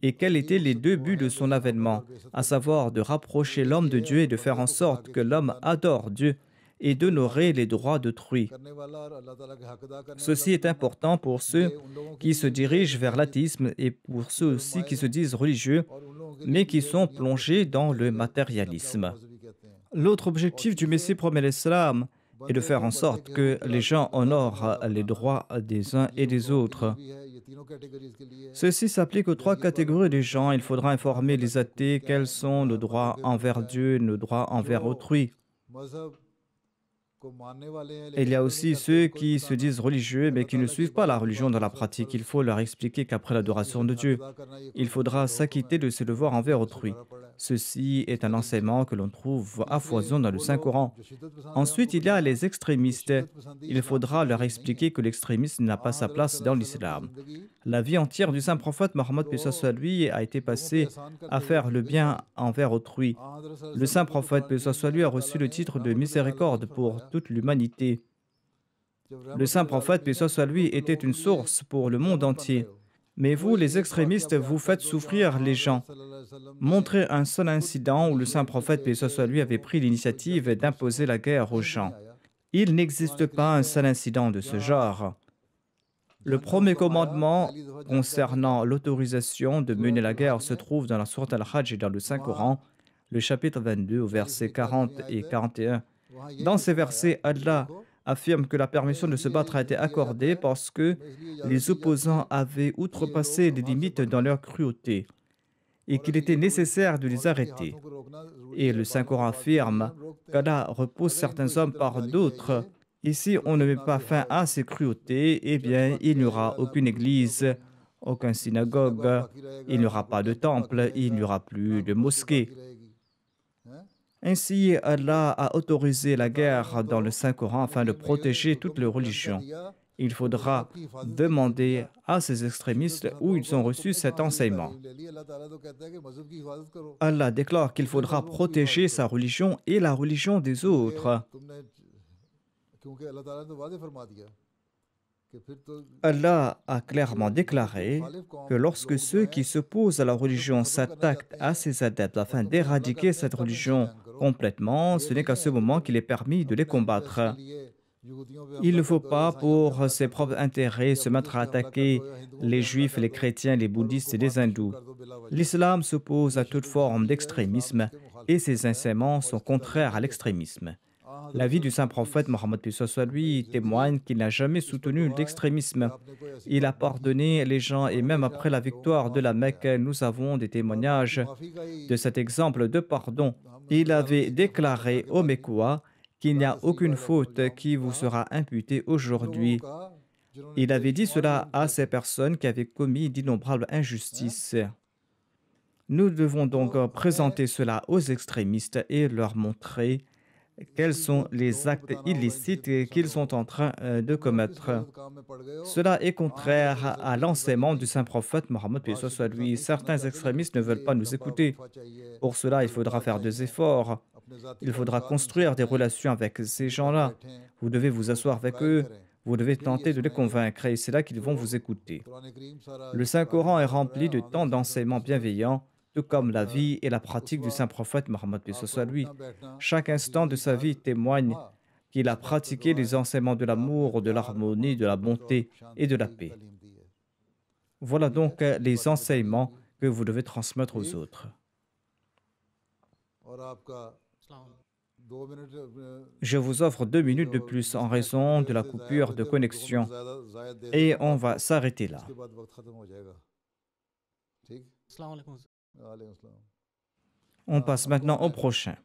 et quels étaient les deux buts de son avènement, à savoir de rapprocher l'homme de Dieu et de faire en sorte que l'homme adore Dieu et d'honorer les droits d'autrui. Ceci est important pour ceux qui se dirigent vers l'athéisme et pour ceux aussi qui se disent religieux, mais qui sont plongés dans le matérialisme. L'autre objectif du Messie promet l'islam est de faire en sorte que les gens honorent les droits des uns et des autres. Ceci s'applique aux trois catégories de gens. Il faudra informer les athées quels sont nos droits envers Dieu, nos droits envers autrui. Il y a aussi ceux qui se disent religieux mais qui ne suivent pas la religion dans la pratique. Il faut leur expliquer qu'après l'adoration de Dieu, il faudra s'acquitter de ses devoirs envers autrui. Ceci est un enseignement que l'on trouve à foison dans le Saint-Coran. Ensuite, il y a les extrémistes. Il faudra leur expliquer que l'extrémisme n'a pas sa place dans l'islam. La vie entière du saint prophète Mohammed paix soit lui a été passée à faire le bien envers autrui. Le saint prophète paix soit lui a reçu le titre de miséricorde pour toute l'humanité. Le saint prophète paix soit lui était une source pour le monde entier. Mais vous, les extrémistes, vous faites souffrir les gens. Montrez un seul incident où le saint prophète paix soit lui avait pris l'initiative d'imposer la guerre aux gens. Il n'existe pas un seul incident de ce genre. Le premier commandement concernant l'autorisation de mener la guerre se trouve dans la sourate Al-Hajj et dans le Saint-Coran, le chapitre 22, au verset 40 et 41. Dans ces versets, Allah affirme que la permission de se battre a été accordée parce que les opposants avaient outrepassé les limites dans leur cruauté et qu'il était nécessaire de les arrêter. Et le Saint-Coran affirme qu'Allah repousse certains hommes par d'autres. Et si on ne met pas fin à ces cruautés, eh bien, il n'y aura aucune église, aucune synagogue, il n'y aura pas de temple, il n'y aura plus de mosquée. Ainsi, Allah a autorisé la guerre dans le Saint-Coran afin de protéger toutes les religions. Il faudra demander à ces extrémistes où ils ont reçu cet enseignement. Allah déclare qu'il faudra protéger sa religion et la religion des autres. Allah a clairement déclaré que lorsque ceux qui s'opposent à la religion s'attaquent à ses adeptes afin d'éradiquer cette religion complètement, ce n'est qu'à ce moment qu'il est permis de les combattre. Il ne faut pas, pour ses propres intérêts, se mettre à attaquer les juifs, les chrétiens, les bouddhistes et les hindous. L'islam s'oppose à toute forme d'extrémisme et ses enseignements sont contraires à l'extrémisme. La vie du saint prophète Mohammed lui témoigne qu'il n'a jamais soutenu l'extrémisme. Il a pardonné les gens et même après la victoire de la Mecque, nous avons des témoignages de cet exemple de pardon. Il avait déclaré aux Mécois qu'il n'y a aucune faute qui vous sera imputée aujourd'hui. Il avait dit cela à ces personnes qui avaient commis d'innombrables injustices. Nous devons donc présenter cela aux extrémistes et leur montrer quels sont les actes illicites qu'ils sont en train de commettre. Cela est contraire à l'enseignement du saint prophète Mohammed paix soit lui. Certains extrémistes ne veulent pas nous écouter. Pour cela, il faudra faire des efforts. Il faudra construire des relations avec ces gens-là. Vous devez vous asseoir avec eux. Vous devez tenter de les convaincre et c'est là qu'ils vont vous écouter. Le Saint-Coran est rempli de tant d'enseignements bienveillants, tout comme la vie et la pratique du saint prophète Mohammed paix soit lui. Chaque instant de sa vie témoigne qu'il a pratiqué les enseignements de l'amour, de l'harmonie, de la bonté et de la paix. Voilà donc les enseignements que vous devez transmettre aux autres. Je vous offre 2 minutes de plus en raison de la coupure de connexion et on va s'arrêter là. On passe maintenant au prochain.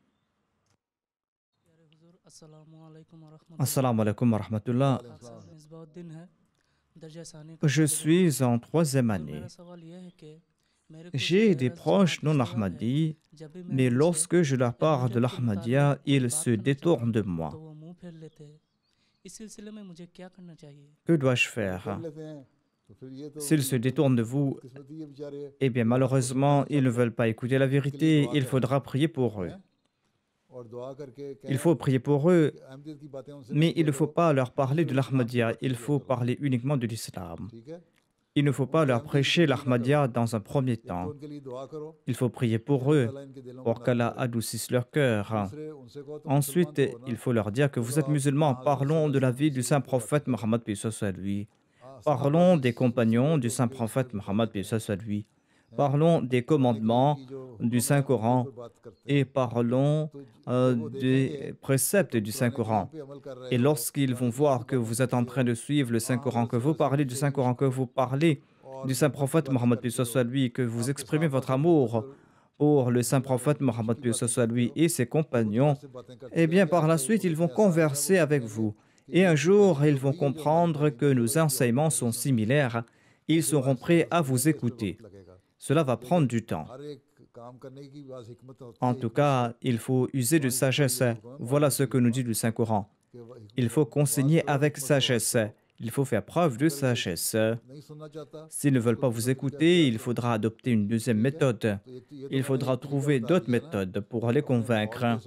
Assalamu alaikum wa rahmatullah. Je suis en 3e année. J'ai des proches non ahmadis, mais lorsque je leur parle de l'Ahmadiyya, ils se détournent de moi. Que dois-je faire? S'ils se détournent de vous, eh bien malheureusement, ils ne veulent pas écouter la vérité, il faudra prier pour eux. Il faut prier pour eux, mais il ne faut pas leur parler de l'Ahmadiyya, il faut parler uniquement de l'islam. Il ne faut pas leur prêcher l'Ahmadiyya dans un premier temps. Il faut prier pour eux, pour qu'Allah adoucisse leur cœur. Ensuite, il faut leur dire que vous êtes musulmans. Parlons de la vie du saint prophète Mohammed paix soit lui. Parlons des compagnons du saint prophète Mohammed paix soit lui. Parlons des commandements du Saint-Coran et parlons des préceptes du Saint-Coran. Et lorsqu'ils vont voir que vous êtes en train de suivre le Saint-Coran, que vous parlez du Saint-Coran, que vous parlez du Saint-Prophète Mohammed paix soit lui, que vous exprimez votre amour pour le Saint-Prophète Mohammed paix soit lui et ses compagnons, eh bien par la suite, ils vont converser avec vous. Et un jour, ils vont comprendre que nos enseignements sont similaires. Ils seront prêts à vous écouter. Cela va prendre du temps. En tout cas, il faut user de sagesse. Voilà ce que nous dit le Saint-Coran. Il faut consigner avec sagesse. Il faut faire preuve de sagesse. S'ils ne veulent pas vous écouter, il faudra adopter une deuxième méthode. Il faudra trouver d'autres méthodes pour les convaincre.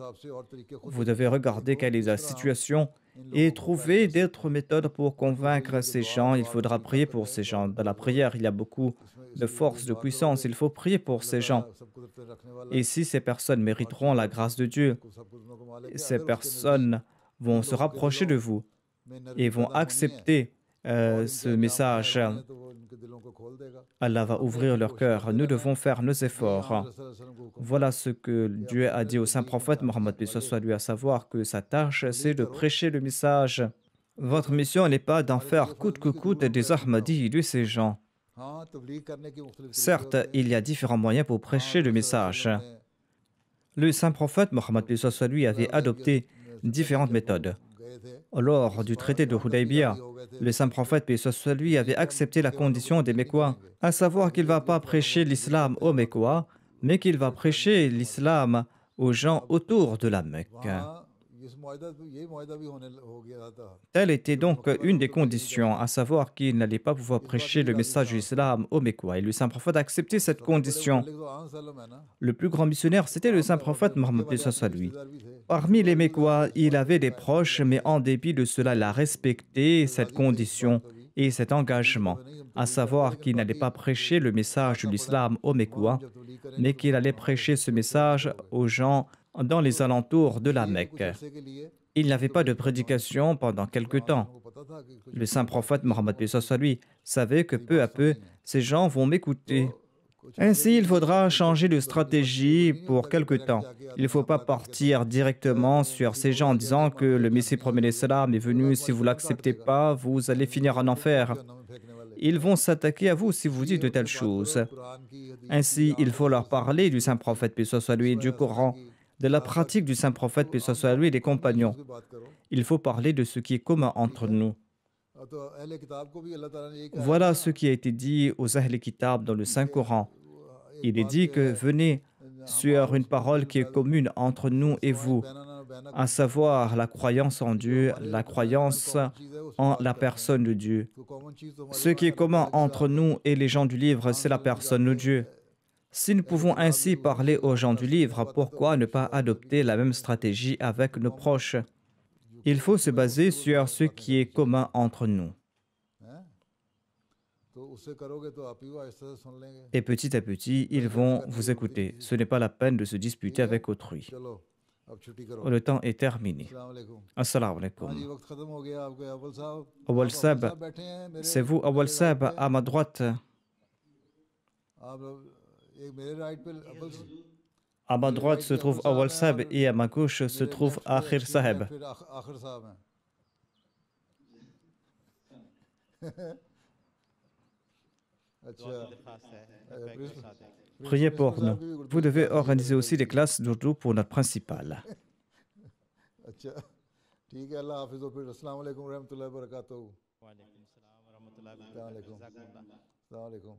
Vous devez regarder quelle est la situation et trouver d'autres méthodes pour convaincre ces gens. Il faudra prier pour ces gens. Dans la prière, il y a beaucoup de force, de puissance. Il faut prier pour ces gens. Et si ces personnes mériteront la grâce de Dieu, ces personnes vont se rapprocher de vous et vont accepter ce message. Allah va ouvrir leur cœur. Nous devons faire nos efforts. Voilà ce que Dieu a dit au saint prophète Mohammed paix soit lui, à savoir que sa tâche, c'est de prêcher le message. Votre mission n'est pas d'en faire coûte que coûte des Ahmadis de ces gens. Certes, il y a différents moyens pour prêcher le message. Le saint prophète Mohammed paix soit lui avait adopté différentes méthodes. Lors du traité de Hudaybiyah, le saint prophète paix soit lui avait accepté la condition des Mécois, à savoir qu'il ne va pas prêcher l'islam aux Mécois, mais qu'il va prêcher l'islam aux gens autour de la Mecque. Telle était donc une des conditions, à savoir qu'il n'allait pas pouvoir prêcher le message de l'islam aux Mécois. Et le saint prophète a accepté cette condition. Le plus grand missionnaire, c'était le saint prophète Mohammed paix soit lui. Parmi les Mécois, il avait des proches, mais en dépit de cela, il a respecté cette condition et cet engagement, à savoir qu'il n'allait pas prêcher le message de l'islam aux Mécois, mais qu'il allait prêcher ce message aux gens dans les alentours de la Mecque. Il n'y avait pas de prédication pendant quelque temps. Le saint prophète Mohammed paix soit lui savait que peu à peu, ces gens vont m'écouter. Ainsi, il faudra changer de stratégie pour quelque temps. Il ne faut pas partir directement sur ces gens en disant que le Messie promet l'islam est venu, si vous ne l'acceptez pas, vous allez finir en enfer. Ils vont s'attaquer à vous si vous dites de telles choses. Ainsi, il faut leur parler du saint prophète paix soit lui, du Coran, de la pratique du saint prophète paix soit lui et des compagnons. Il faut parler de ce qui est commun entre nous. Voilà ce qui a été dit aux Ahl Kitab dans le Saint-Coran. Il est dit que venez sur une parole qui est commune entre nous et vous, à savoir la croyance en Dieu, la croyance en la personne de Dieu. Ce qui est commun entre nous et les gens du livre, c'est la personne de Dieu. Si nous pouvons ainsi parler aux gens du livre, pourquoi ne pas adopter la même stratégie avec nos proches? Il faut se baser sur ce qui est commun entre nous. Et petit à petit, ils vont vous écouter. Ce n'est pas la peine de se disputer avec autrui. Le temps est terminé. Assalamu alaikum. Awal Sab, c'est vous, Awal Sab, à ma droite. À ma droite se trouve Awal Sab et à ma gauche se trouve Akhir Saheb. Priez pour nous. Vous devez organiser aussi des classes d'Urdu pour notre principal. Assalamu alaikum.